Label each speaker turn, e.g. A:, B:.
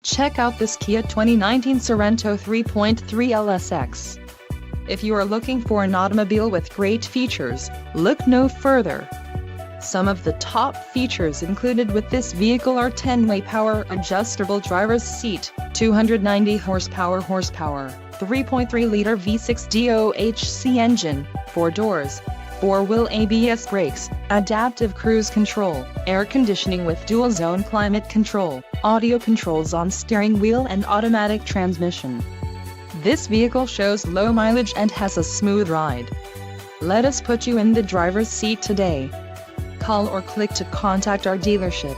A: Check out this Kia 2019 Sorento 3.3 LSX. If you are looking for an automobile with great features, look no further. Some of the top features included with this vehicle are 10-way power adjustable driver's seat, 290 horsepower, 3.3-liter V6 DOHC engine, 4 doors, 4-wheel ABS brakes, adaptive cruise control, air conditioning with dual-zone climate control, audio controls on steering wheel and automatic transmission. This vehicle shows low mileage and has a smooth ride. Let us put you in the driver's seat today. Call or click to contact our dealership.